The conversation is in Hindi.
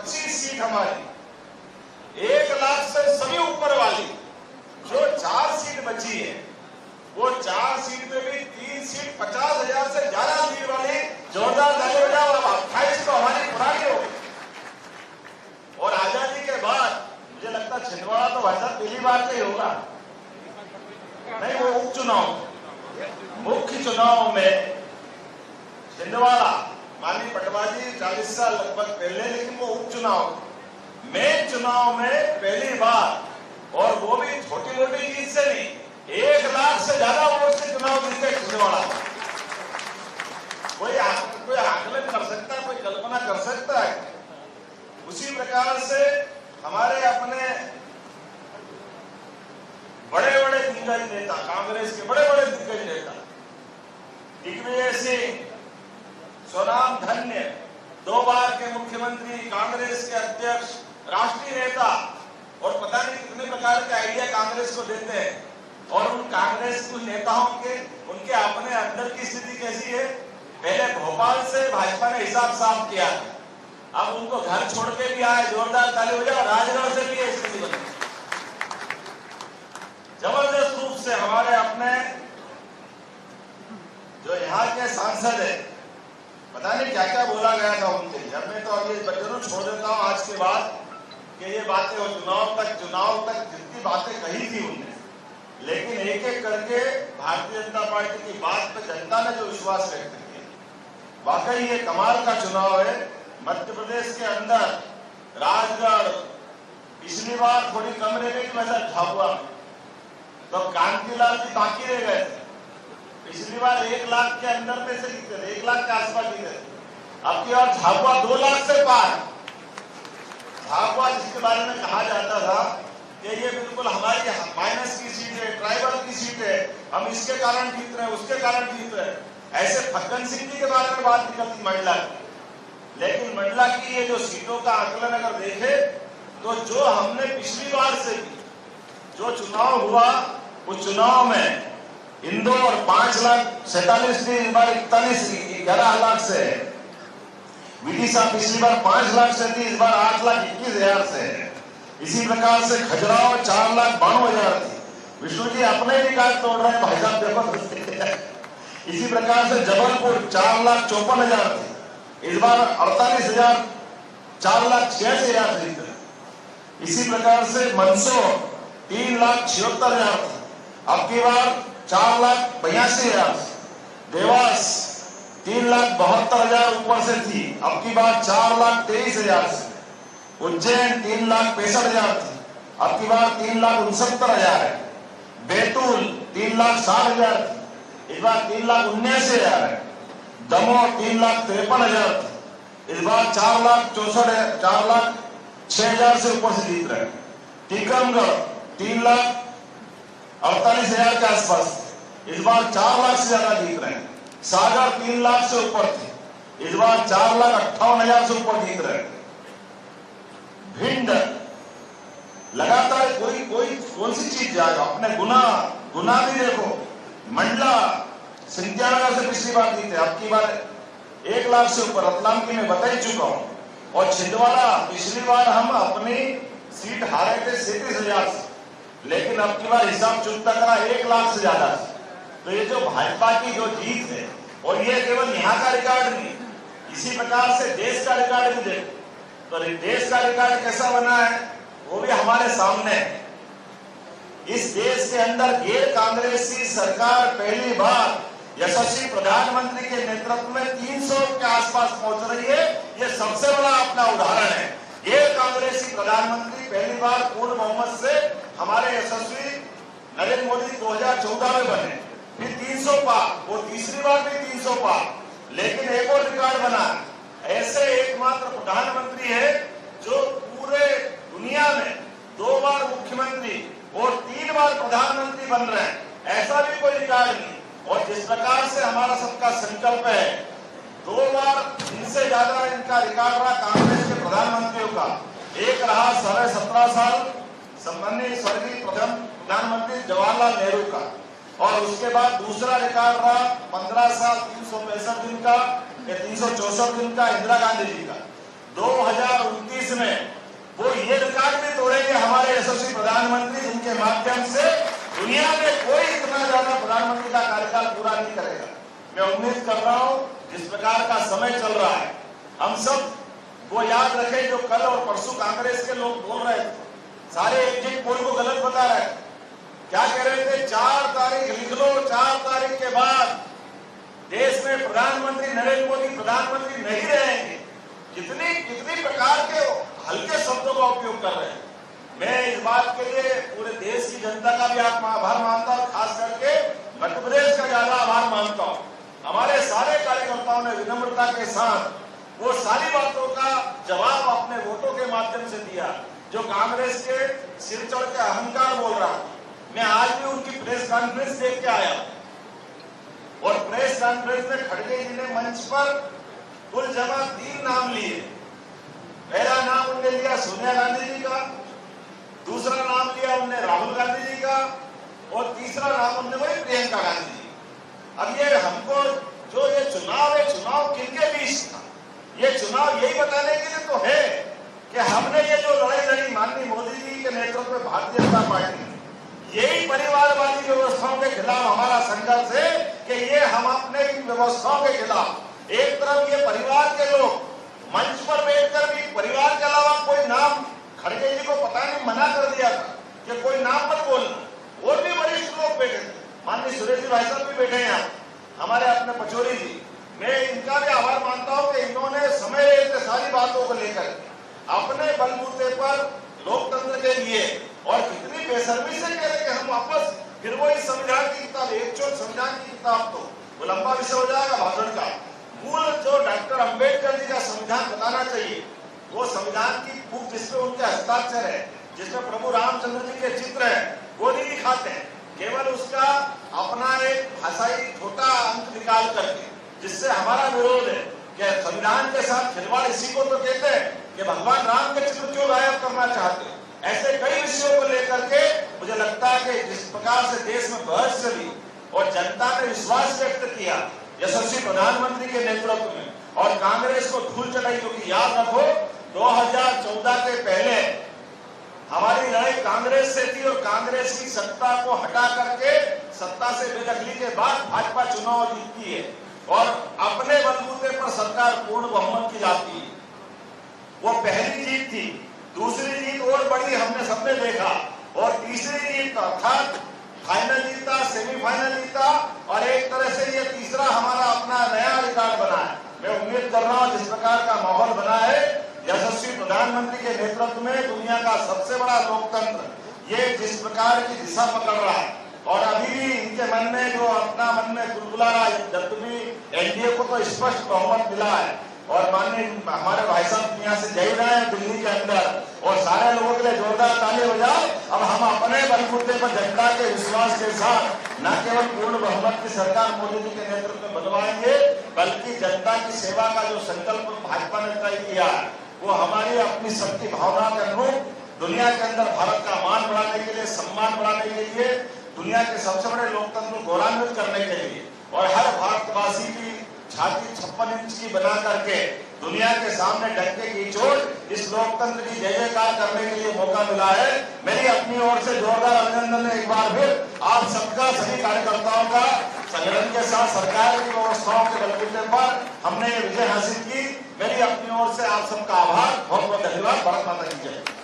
25 सीट हमारी, 1 लाख से सभी ऊपर वाली जो 4 सीट बची है, वो 4 सीट में भी 3 सीट 50,000 से ज्यादा सीट वाली जोरदार ताली बजाओ। और 28 तो हमारी पुरानी हो गई। और आजादी के बाद मुझे लगता है छिंदवाड़ा तो भाई साहब पहली बार से होगा, नहीं वो उपचुनाव, मुख्य चुनाव में छिंदवाड़ा माननीय पटवारी 40 साल लगभग पहले, लेकिन वो उपचुनाव मेन चुनाव में पहली बार, और वो भी छोटी मोटी जीत से नहीं, 1 लाख से ज्यादा वोट से चुनाव जीते छिंदवाड़ा। कोई आकलन कर सकता है, कोई कल्पना कर सकता है। उसी प्रकार से हमारे अपने बड़े बड़े दिग्गज नेता, कांग्रेस के बड़े बड़े दिग्गज नेता दिग्विजय सिंह, स्वनाम धन्य, 2 बार के मुख्यमंत्री, कांग्रेस के अध्यक्ष, राष्ट्रीय नेता, और पता नहीं कितने प्रकार के आइडिया कांग्रेस को देते हैं। और उन कांग्रेस के नेताओं के उनके अपने अंदर की स्थिति कैसी है? पहले भोपाल से भाजपा ने हिसाब साफ किया, अब उनको घर छोड़ के भी आए, जोरदार ताली बजाओ। राजगढ़ से भी ये स्थिति बनी, जबरदस्त रूप से हमारे अपने जो यहाँ के सांसद है, पता नहीं क्या क्या बोला गया था उनके लिए। अब मैं तो अब ये जरूर छोड़ देता हूँ आज के बाद कि ये बातें हो चुनाव तक जितनी बातें कही थी उनने, लेकिन एक एक करके भारतीय जनता पार्टी की बात पे जनता ने जो विश्वास व्यक्त किया, वाकई ये कमाल का चुनाव है। मध्य प्रदेश के अंदर राजगढ़ पिछली बार थोड़ी कम रह गई वैसा झाबुआ में, तो कांतिलाल जी बाकी रह गए थे। पिछली बार 1 लाख के अंदर में से जीते थे, 1 लाख के आसपास जीते थे। अब की बार झाबुआ 2 लाख से पार। झाबुआ जिसके बारे में कहा जाता था कि ये बिल्कुल हमारी माइनस की सीट है, ट्राइबल की सीट है, हम इसके कारण जीत रहे हैं, उसके कारण जीत रहे हैं, ऐसे फग्गन सिंह जी के बारे में बात निकलती मंडला की। लेकिन मंडला की ये जो सीटों का आकलन अगर देखे तो जो हमने पिछली बार से जो चुनाव हुआ, उस चुनाव में इंदौर 5,47,000 थी, इस बार 11 लाख से है। विदिशा पिछली बार 5 लाख से थी, इस बार 8,21,000 से है। इसी प्रकार से खजुराहो 4,92,000 थी। विष्णु जी अपने रिकॉर्ड तोड़ रहे हैं भाई साहब, देखो। इसी प्रकार से जबलपुर 4,54,000 थी, इस बार 48,000, 4,86,000 थी। इसी प्रकार से मंदसौर 3,76,000 थी, अब की बार 4,82,000। देवास 3,72,000 ऊपर से थी, अब की बार 4,23,000 से। उज्जैन 3,65,000 थी, अब की बार 3,69,000 है। बैतूल 3,60,000 थी, इस बार 3,79,000 है। दमोह 3,53,000 थी, इस बार 4,06,000 से ऊपर से जीत रहे। टीकमगढ़ 3,48,000 के आसपास, इस बार 4 लाख से ज्यादा जीत रहे हैं। सागर 3 लाख से ऊपर थे, इस बार 4,58,000 से ऊपर जीत रहे हैं। भिंड लगातार कौन सी चीज जाएगा, अपने गुना भी देखो। मंडला सिंधियानगर से पिछली बार जीते, अब की बार 1 लाख से ऊपर। रतलाम की मैं बता ही चुका हूं। और छिंदवाड़ा पिछली बार हम अपनी सीट हारे थे 37,000 से, लेकिन अब की बार हिसाब चुकता करा 1 लाख से ज्यादा। तो ये जो भाजपा की जो जीत है, और ये केवल यहाँ का रिकॉर्ड नहीं, इसी प्रकार से देश का रिकॉर्ड भी देखो। तो देश का रिकॉर्ड कैसा बना है वो भी हमारे सामने है। इस देश के अंदर गैर कांग्रेसी सरकार पहली बार यशस्वी प्रधानमंत्री के नेतृत्व में 300 के आसपास पहुंच रही है। ये सबसे बड़ा अपना उदाहरण है। गैर कांग्रेसी प्रधानमंत्री पहली बार पूर्ण बहुमत से हमारे यशस्वी नरेंद्र मोदी 2014 में बने, फिर 300 पार, वो तीसरी बार भी 300 पार। लेकिन एक और रिकॉर्ड बना, ऐसे एकमात्र प्रधानमंत्री है जो पूरे दुनिया में 2 बार मुख्यमंत्री और 3 बार प्रधानमंत्री बन रहे हैं। ऐसा भी कोई रिकॉर्ड नहीं। और जिस प्रकार से हमारा सबका संकल्प है, 2 बार इनसे ज्यादा इनका रिकॉर्ड रहा कांग्रेस के प्रधानमंत्रियों का। एक रहा 17.5 साल सम्माननीय स्वर्गीय प्रधानमंत्री जवाहरलाल नेहरू का, और उसके बाद दूसरा रिकॉर्ड रहा 15 साल 365 दिन का या 364 दिन का इंदिरा गांधी जी का। 2029 में वो ये रिकॉर्ड भी तोड़ेंगे हमारे यशस्वी प्रधानमंत्री, जिनके माध्यम से दुनिया में कोई इतना ज्यादा प्रधानमंत्री का कार्यकाल पूरा नहीं करेगा। मैं उम्मीद कर रहा हूं जिस प्रकार का समय चल रहा है, हम सब वो याद रखें जो कल और परसों कांग्रेस के लोग बोल रहे थे, सारे एग्जिट पोल को गलत बता रहे थे। क्या कह रहे थे? 4 तारीख लिख लो, 4 तारीख के बाद देश में प्रधानमंत्री नरेंद्र मोदी प्रधानमंत्री नहीं रहेंगे। कितनी प्रकार के हल्के शब्दों का उपयोग कर रहे हैं। मैं इस बात के लिए पूरे देश की जनता का भी आभार मानता हूं, खास करके मध्य प्रदेश का ज्यादा आभार मानता हूं। हमारे सारे कार्यकर्ताओं ने विनम्रता के साथ वो सारी बातों का जवाब अपने वोटों के माध्यम से दिया जो कांग्रेस के सिर चढ़ के अहंकार बोल रहा था। मैं आज भी उनकी प्रेस कॉन्फ्रेंस देख के आया और प्रेस कॉन्फ्रेंस में खड़गे जी ने मंच पर कुल जमा 3 नाम लिए। पहला नाम उनने लिया सोनिया गांधी जी का, दूसरा नाम लिया उनने राहुल गांधी जी का और तीसरा नाम उनने वही प्रियंका गांधी जी। अब ये हमको जो ये चुनाव है, चुनाव किनके बीच था? ये चुनाव यही बताने के लिए तो है कि हमने ये जो लड़ाई लड़ी माननीय मोदी जी के नेतृत्व में भारतीय जनता पार्टी, यही परिवारवादी व्यवस्थाओं के खिलाफ हमारा संघर्ष है कि ये हम अपने इन व्यवस्थाओं के खिलाफ, एक तरफ ये परिवार के लोग मंच पर बैठकर भी परिवार के अलावा कोई नाम, खड़गे जी को पता नहीं मना कर दिया था कि कोई नाम मत बोलना। और भी वरिष्ठ लोग बैठे थे, माननीय सुरेश जी भाई साहब भी बैठे हैं यहाँ, हमारे अपने पचौरी जी। मैं इनका भी आभार मानता हूँ कि इन्होंने समय रहते सारी बातों को लेकर अपने बलबूते पर लोकतंत्र के लिए और कितनी बेशर्मी से कह रहे कि हम वापस फिर वही संविधान की किताब, एक चोट संविधान की किताब, तो वो लंबा विषय हो जाएगा भाषण का। मूल जो डॉक्टर अंबेडकर जी का संविधान बताना चाहिए, वो संविधान की बुक जिसमें उनके हस्ताक्षर है, जिसमें प्रभु रामचंद्र जी के चित्र है, वो नहीं दिखाते हैं, केवल उसका अपना एक भाषाई छोटा अंक निकाल करके, जिससे हमारा विरोध है कि संविधान के साथ खिलवाड़ इसी को तो कहते हैं कि भगवान राम के चित्र क्यों गायब करना चाहते हैं। ऐसे कई विषयों को लेकर के मुझे लगता है कि जिस प्रकार से देश में बहस चली और जनता ने विश्वास व्यक्त किया यशस्वी प्रधानमंत्री के नेतृत्व में, और कांग्रेस को धूल चढ़ाई, क्योंकि याद रखो 2014 के पहले हमारी लड़ाई कांग्रेस से थी और कांग्रेस की सत्ता को हटा करके सत्ता से बेदखली के बाद भाजपा चुनाव जीतती है और अपने बलबूते पर सरकार पूर्ण बहुमत की जाती है। वो पहली जीत थी। दूसरी जीत और बड़ी हमने सबने देखा, और तीसरी जीत अर्थात फाइनल जीता, सेमीफाइनल जीता, और एक तरह से ये तीसरा हमारा अपना नया रिकॉर्ड बना है। मैं उम्मीद कर रहा हूं जिस प्रकार का माहौल बना है यशस्वी प्रधानमंत्री के नेतृत्व में, दुनिया का सबसे बड़ा लोकतंत्र ये जिस प्रकार की दिशा पकड़ रहा है, और अभी भी इनके मन में जो अपना मन में गुलगुला रहा है, जब भी एनडीए को तो स्पष्ट बहुमत मिला है, और माननीय हमारे भाई साहब यहाँ से जय रहे हैं दिल्ली के अंदर, और सारे लोगों के लिए जोरदार ताली बजाओ। अब हम अपने बलबूते पर जनता के विश्वास के साथ न केवल पूर्ण बहुमत की सरकार मोदी जी के नेतृत्व में बनवाएंगे, बल्कि जनता की सेवा का जो संकल्प भाजपा ने तय किया है, वो हमारी अपनी शक्ति भावना के अनुरूप दुनिया के अंदर भारत का मान बढ़ाने के लिए, सम्मान बढ़ाने के लिए, दुनिया के सबसे बड़े लोकतंत्र को गौरवान्वित करने के लिए, और हर भारतवासी की छाती 56 इंच की बना करके दुनिया के सामने डंके की चोट इस लोकतंत्र की जय जयकार करने के लिए मौका मिला है। मेरी अपनी ओर से जोरदार अभिनंदन है एक बार फिर आप सबका, सभी कार्यकर्ताओं का। संगठन के साथ सरकार की व्यवस्थाओं के बलबूते पर हमने ये विजय हासिल की। मेरी अपनी ओर से आप सबका आभार, बहुत बहुत धन्यवाद। भारत माता की जय।